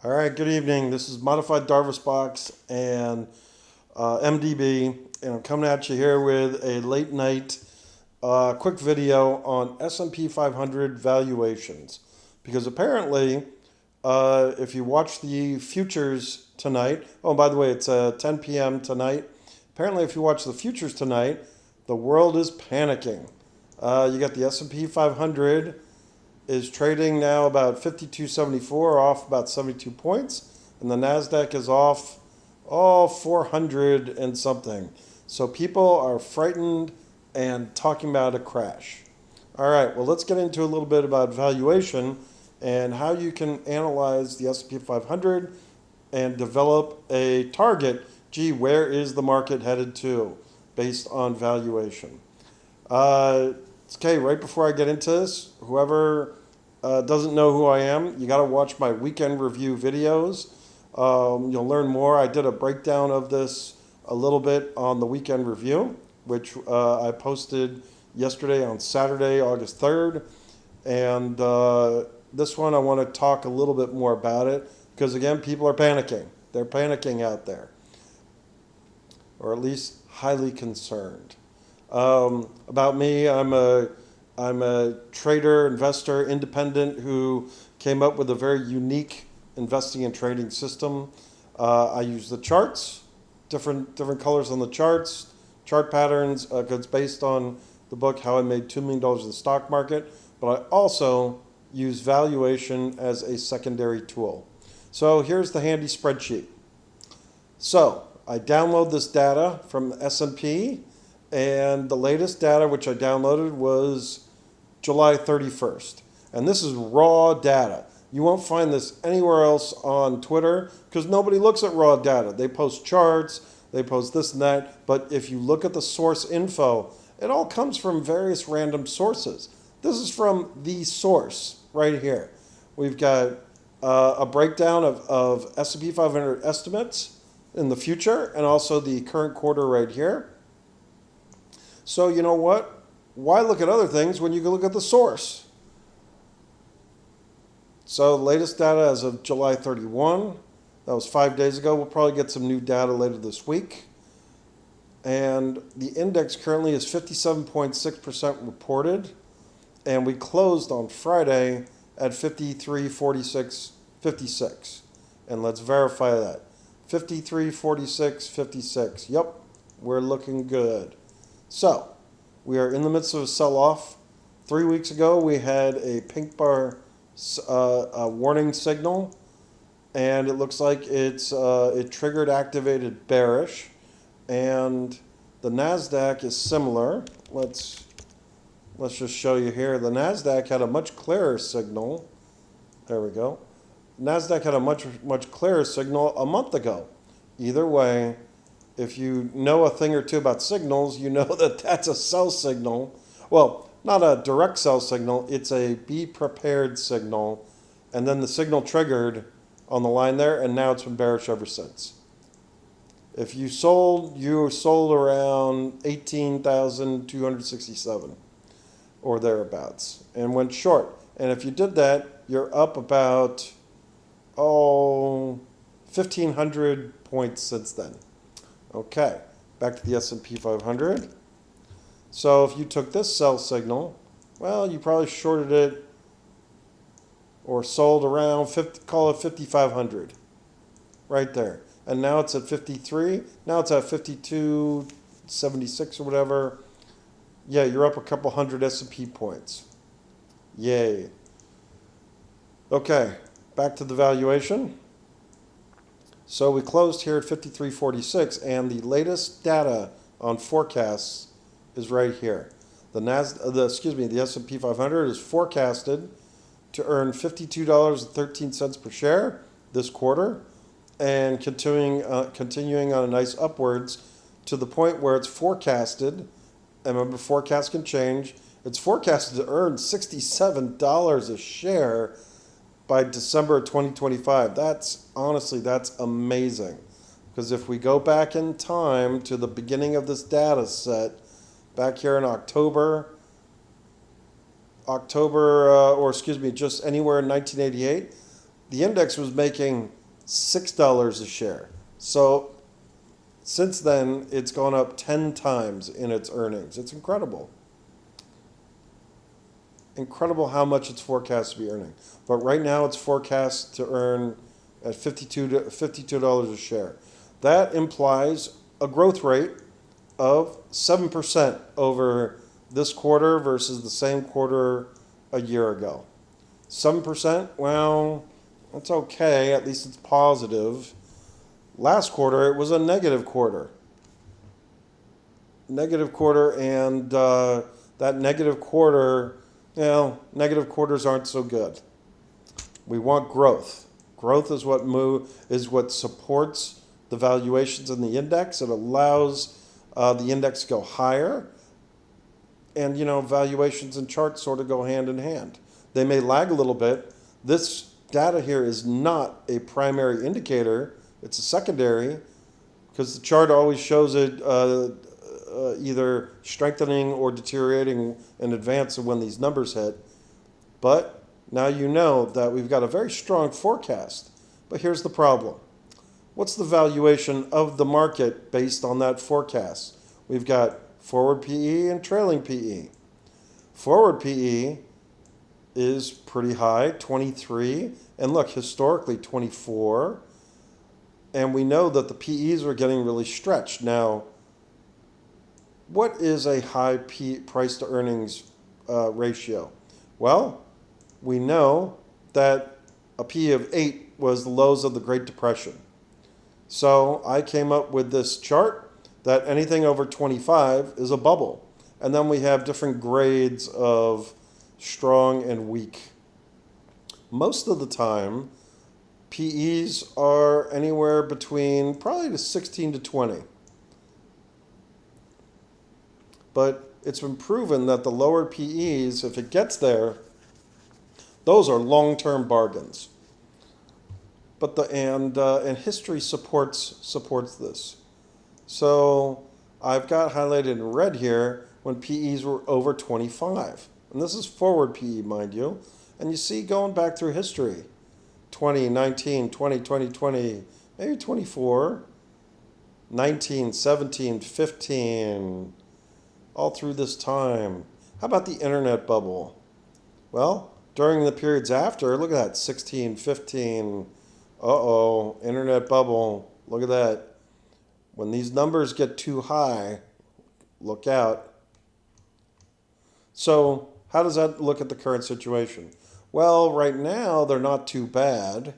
All right, good evening. This is Modified Darvas Box and MDB, and I'm coming at you here with a late night quick video on S&P 500 valuations. Because apparently, if you watch the futures tonight, oh, by the way, it's 10 p.m. tonight. Apparently, if you watch the futures tonight, the world is panicking. You got the S&P 500 is trading now about 52.74, off about 72 points, and the Nasdaq is off 400 and something. So people are frightened and talking about a crash. All right, well, let's get into a little bit about valuation and how you can analyze the S&P 500 and develop a target. Gee, where is the market headed to based on valuation? Okay, right before I get into this, whoever doesn't know who I am, you got to watch my weekend review videos. You'll learn more. I did a breakdown of this a little bit on the weekend review, which I posted yesterday on Saturday, August 3rd. And this one, I want to talk a little bit more about it because, again, people are panicking. They're panicking out there, or at least highly concerned. About me, I'm a trader, investor, independent who came up with a very unique investing and trading system. I use the charts, different colors on the charts, chart patterns, because it's based on the book How I Made $2 Million in the Stock Market. But I also use valuation as a secondary tool. So here's the handy spreadsheet. So I download this data from S&P. And the latest data which I downloaded was July 31st. And this is raw data. You won't find this anywhere else on Twitter because nobody looks at raw data. They post charts, they post this and that. But if you look at the source info, it all comes from various random sources. This is from the source right here. We've got a breakdown of S&P 500 estimates in the future and also the current quarter right here. So you know what? Why look at other things when you can look at the source? So the latest data as of July 31, that was 5 days ago. We'll probably get some new data later this week. And the index currently is 57.6% reported. And we closed on Friday at 53.46.56. And let's verify that. 53.46.56. Yep, we're looking good. So, we are in the midst of a sell-off. 3 weeks ago, we had a pink bar warning signal, and it looks like it triggered activated bearish, and the Nasdaq is similar. Let's just show you here. The Nasdaq had a much clearer signal. There we go. Nasdaq had a much clearer signal a month ago. Either way, if you know a thing or two about signals, you know that that's a sell signal. Well, not a direct sell signal. It's a be prepared signal. And then the signal triggered on the line there, and now it's been bearish ever since. If you sold around 18,267 or thereabouts and went short. And if you did that, you're up about, 1,500 points since then. Okay, back to the S&P 500. So if you took this sell signal, well, you probably shorted it or sold around, call it 5,500, right there. And now it's at 53. Now it's at 52.76 or whatever. Yeah, you're up a couple hundred S&P points. Yay. Okay, back to the valuation. So we closed here at 53.46, and the latest data on forecasts is right here. The S&P 500 is forecasted to earn $52.13 per share this quarter, and continuing on a nice upwards to the point where it's forecasted. And remember, forecasts can change. It's forecasted to earn $67 a share by December 2025. That's amazing. Because if we go back in time to the beginning of this data set, back here in just anywhere in 1988, the index was making $6 a share. So since then, it's gone up 10 times in its earnings. It's incredible. Incredible how much it's forecast to be earning. But right now, it's forecast to earn at $52 a share. That implies a growth rate of 7% over this quarter versus the same quarter a year ago. 7%, well, that's okay. At least it's positive. Last quarter, it was a negative quarter. And that negative quarter, negative quarters aren't so good. We want growth. Growth is what supports the valuations in the index. It allows the index to go higher. And, valuations and charts sort of go hand in hand. They may lag a little bit. This data here is not a primary indicator. It's a secondary, because the chart always shows it either strengthening or deteriorating in advance of when these numbers hit. But now you know that we've got a very strong forecast. But here's the problem. What's the valuation of the market based on that forecast? We've got forward PE and trailing PE. Forward PE is pretty high, 23. And look, historically 24. And we know that the PEs are getting really stretched. Now, what is a high price to earnings ratio? Well, we know that a PE of 8 was the lows of the Great Depression. So I came up with this chart that anything over 25 is a bubble. And then we have different grades of strong and weak. Most of the time, PEs are anywhere between probably 16 to 20. But it's been proven that the lower PEs, if it gets there, those are long-term bargains. But and history supports this. So I've got highlighted in red here when PEs were over 25. And this is forward PE, mind you. And you see going back through history, 20, 19, 20, 20, 20, maybe 24, 19, 17, 15, all through this time. How about the internet bubble? Well, during the periods after, look at that, 16, 15, internet bubble, look at that. When these numbers get too high, look out. So how does that look at the current situation? Well, right now, they're not too bad.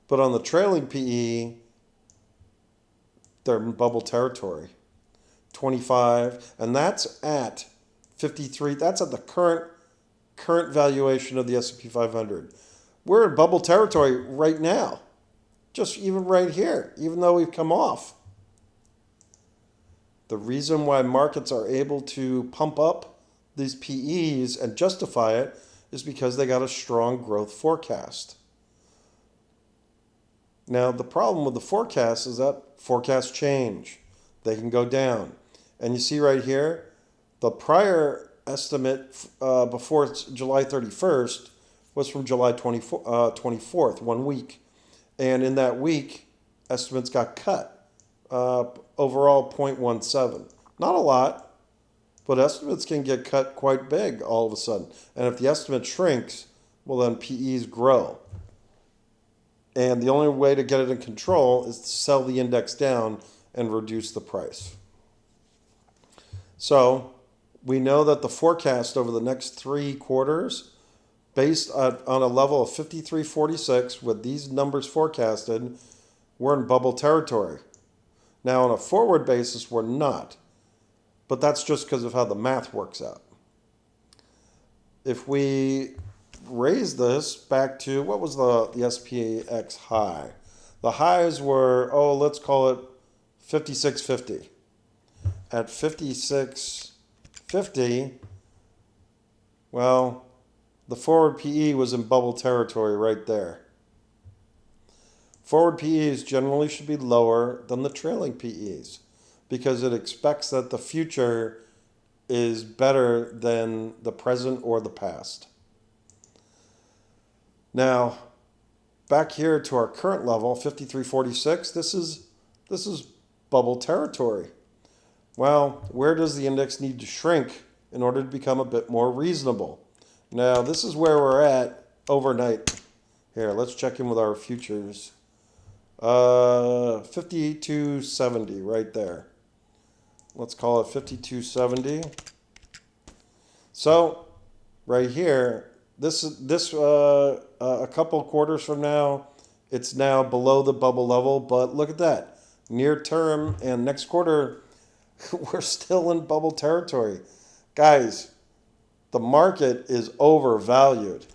But on the trailing PE, they're in bubble territory. 25, and that's at 53. That's at the current valuation of the S&P 500. We're in bubble territory right now. Just even right here, even though we've come off. The reason why markets are able to pump up these PEs and justify it is because they got a strong growth forecast. Now, the problem with the forecast is that forecasts change. They can go down. And you see right here, the prior estimate before July 31st was from July 24th, 1 week. And in that week, estimates got cut. Overall, 0.17. Not a lot, but estimates can get cut quite big all of a sudden. And if the estimate shrinks, well, then PEs grow. And the only way to get it in control is to sell the index down and reduce the price. So we know that the forecast over the next 3 quarters, based on a level of 53.46, with these numbers forecasted, we're in bubble territory. Now, on a forward basis, we're not. But that's just because of how the math works out. If we raise this back to, what was the SPX high? The highs were, let's call it 56.50. At 56.50, well, the forward PE was in bubble territory right there. Forward PEs generally should be lower than the trailing PEs because it expects that the future is better than the present or the past. Now, back here to our current level, 53.46, this is bubble territory. Well, where does the index need to shrink in order to become a bit more reasonable? Now, this is where we're at overnight. Here, let's check in with our futures. 52.70 right there. Let's call it 52.70. So, right here, a couple quarters from now, it's now below the bubble level. But look at that, near term and next quarter, we're still in bubble territory, guys. The market is overvalued,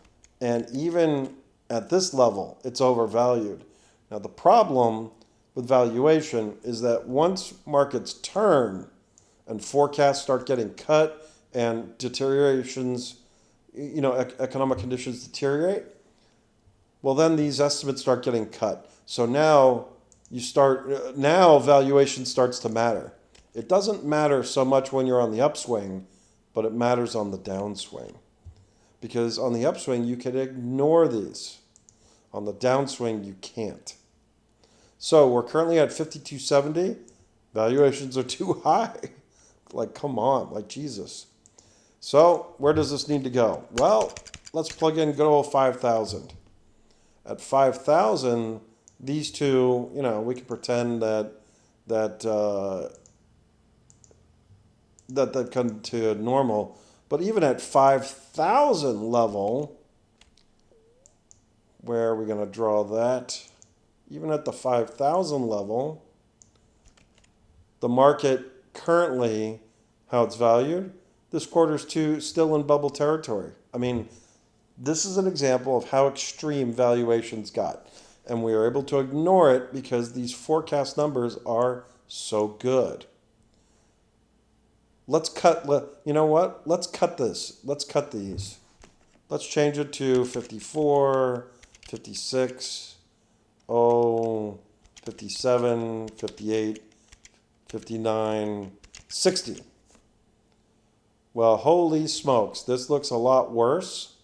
and even at this level, it's overvalued. Now, the problem with valuation is that once markets turn and forecasts start getting cut and deteriorations, economic conditions deteriorate, well, then these estimates start getting cut. So now valuation starts to matter. It doesn't matter so much when you're on the upswing, but it matters on the downswing. Because on the upswing, you can ignore these. On the downswing, you can't. So we're currently at 52.70. Valuations are too high. Like, come on, like Jesus. So where does this need to go? Well, let's plug in good old 5,000. At 5,000, these two, we can pretend that they've come to normal. But even at 5,000 level, where are we going to draw that? Even at the 5,000 level, the market currently, how it's valued, this quarter's still in bubble territory. I mean, this is an example of how extreme valuations got. And we are able to ignore it because these forecast numbers are so good. Let's cut, you know what? Let's cut this. Let's cut these. Let's change it to 54, 56, 57, 58, 59, 60. Well, holy smokes, this looks a lot worse.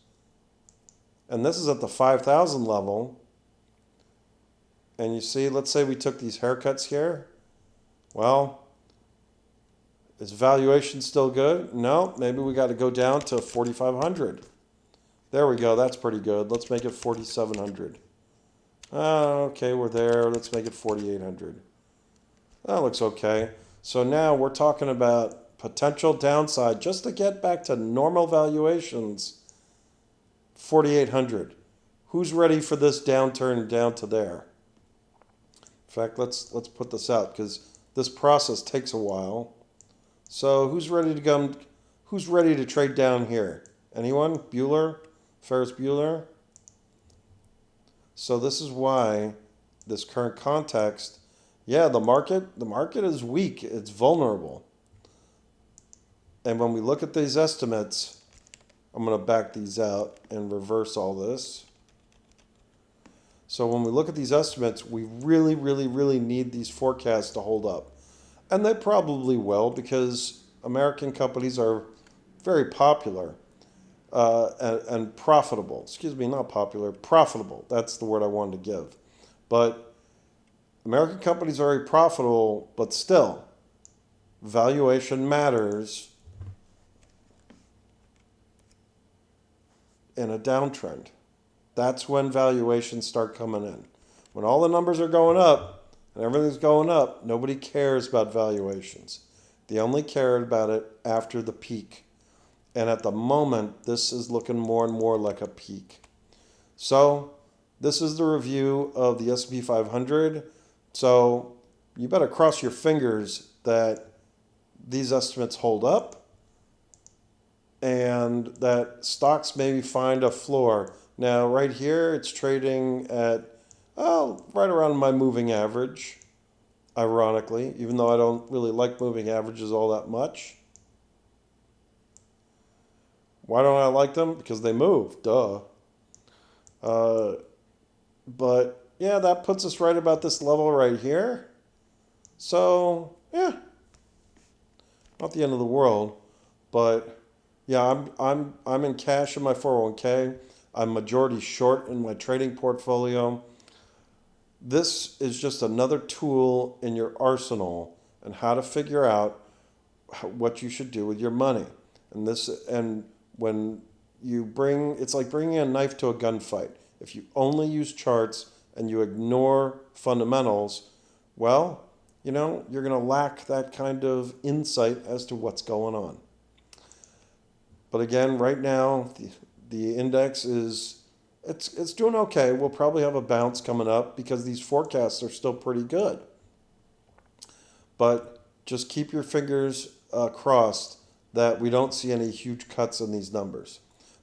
And this is at the 5,000 level. And you see, let's say we took these haircuts here. Well, is valuation still good? No, maybe we got to go down to 4,500. There we go, that's pretty good. Let's make it 4,700. Okay, we're there. Let's make it 4,800. That looks okay. So now we're talking about potential downside just to get back to normal valuations. 4,800. Who's ready for this downturn down to there? In fact, let's put this out because this process takes a while. So who's ready to go? Who's ready to trade down here? Anyone? Bueller? Ferris Bueller? So this is why this current context, yeah, the market is weak. It's vulnerable. And when we look at these estimates, I'm going to back these out and reverse all this. So when we look at these estimates, we really, really, really need these forecasts to hold up. And they probably will because American companies are very popular and profitable. Excuse me, not popular, profitable. That's the word I wanted to give. But American companies are very profitable, but still, valuation matters in a downtrend. That's when valuations start coming in. When all the numbers are going up and everything's going up, nobody cares about valuations. They only care about it after the peak. And at the moment, this is looking more and more like a peak. So this is the review of the S&P 500. So you better cross your fingers that these estimates hold up and that stocks maybe find a floor. Now, right here, it's trading at, right around my moving average, ironically, even though I don't really like moving averages all that much. Why don't I like them? Because they move, duh. But, yeah, that puts us right about this level right here. So, yeah, not the end of the world, but... yeah, I'm in cash in my 401k. I'm majority short in my trading portfolio. This is just another tool in your arsenal and how to figure out what you should do with your money. And when it's like bringing a knife to a gunfight. If you only use charts and you ignore fundamentals, well, you're going to lack that kind of insight as to what's going on. But again, right now, the index it's doing okay. We'll probably have a bounce coming up because these forecasts are still pretty good. But just keep your fingers crossed that we don't see any huge cuts in these numbers.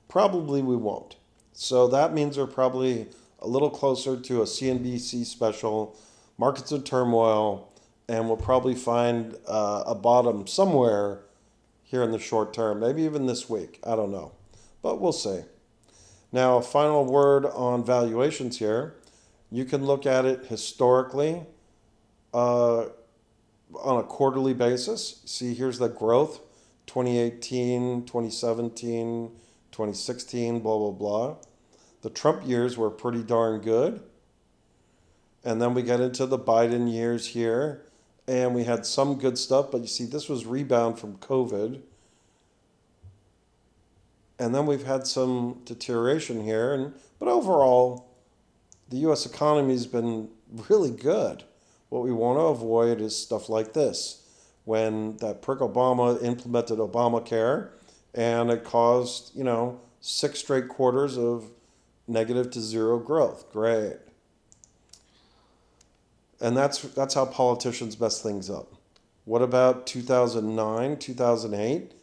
Probably we won't. So that means we're probably a little closer to a CNBC special, markets in turmoil, and we'll probably find a bottom somewhere here in the short term, maybe even this week. I don't know, but we'll see. Now, a final word on valuations here. You can look at it historically on a quarterly basis. See, here's the growth, 2018, 2017, 2016, blah, blah, blah. The Trump years were pretty darn good. And then we get into the Biden years here, and we had some good stuff, but you see, this was rebound from COVID. And then we've had some deterioration here, but overall, the U.S. economy has been really good. What we want to avoid is stuff like this, when that prick Obama implemented Obamacare, and it caused, 6 straight quarters of negative to zero growth. Great. And that's how politicians mess things up. What about 2009, 2008?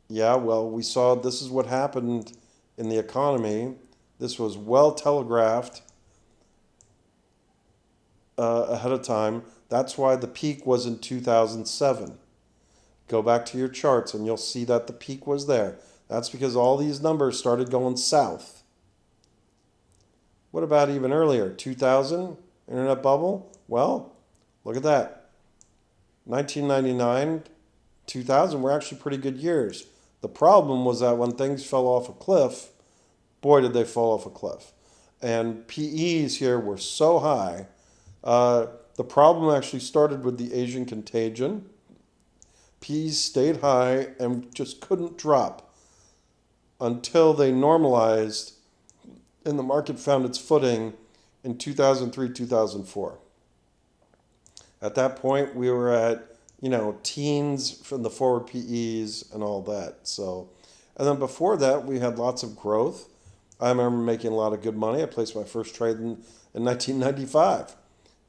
Yeah, well, we saw this is what happened in the economy. This was well telegraphed ahead of time. That's why the peak was in 2007. Go back to your charts and you'll see that the peak was there. That's because all these numbers started going south. What about even earlier? 2000, internet bubble? Well, look at that. 1999, 2000 were actually pretty good years. The problem was that when things fell off a cliff, boy, did they fall off a cliff. And PEs here were so high. The problem actually started with the Asian contagion. PEs stayed high and just couldn't drop until they normalized and the market found its footing in 2003, 2004. At that point, we were at, teens from the forward PEs and all that. So, and then before that, we had lots of growth. I remember making a lot of good money. I placed my first trade in 1995.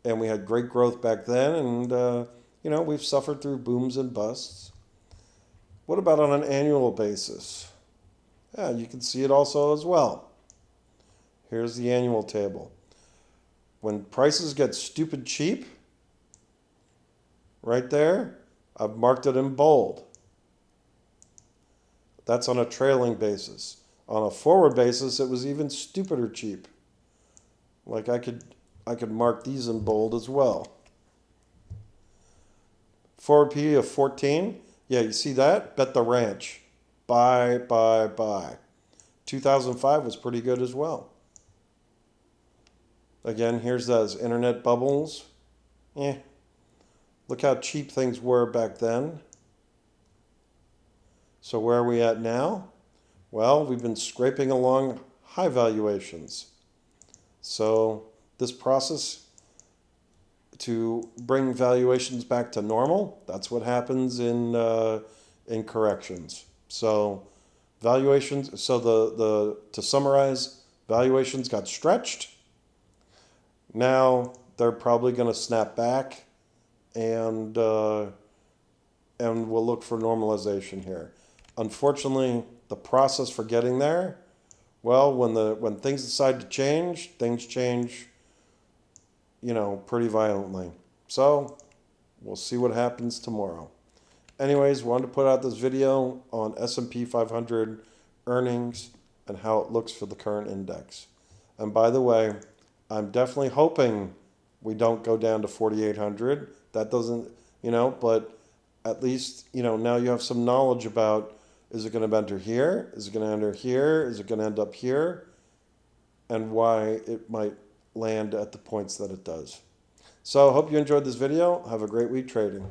And we had great growth back then. And, we've suffered through booms and busts. What about on an annual basis? Yeah, you can see it also as well. Here's the annual table. When prices get stupid cheap, right there, I've marked it in bold. That's on a trailing basis. On a forward basis, it was even stupider cheap. Like I could mark these in bold as well. Forward PE of 14. Yeah, you see that? Bet the ranch. Buy, buy, buy. 2005 was pretty good as well. Again, here's those internet bubbles. Look how cheap things were back then. So where are we at now? Well, we've been scraping along high valuations. So this process to bring valuations back to normal, that's what happens in corrections. So valuations, to summarize, valuations got stretched. Now they're probably going to snap back, and we'll look for normalization here. Unfortunately, the process for getting there, well, when things decide to change, things change, pretty violently. So we'll see what happens tomorrow. Anyways, wanted to put out this video on S&P 500 earnings and how it looks for the current index. And by the way, I'm definitely hoping we don't go down to 4,800. That doesn't, but at least, now you have some knowledge about, is it going to enter here? Is it going to enter here? Is it going to end up here? and why it might land at the points that it does. So I hope you enjoyed this video. Have a great week trading.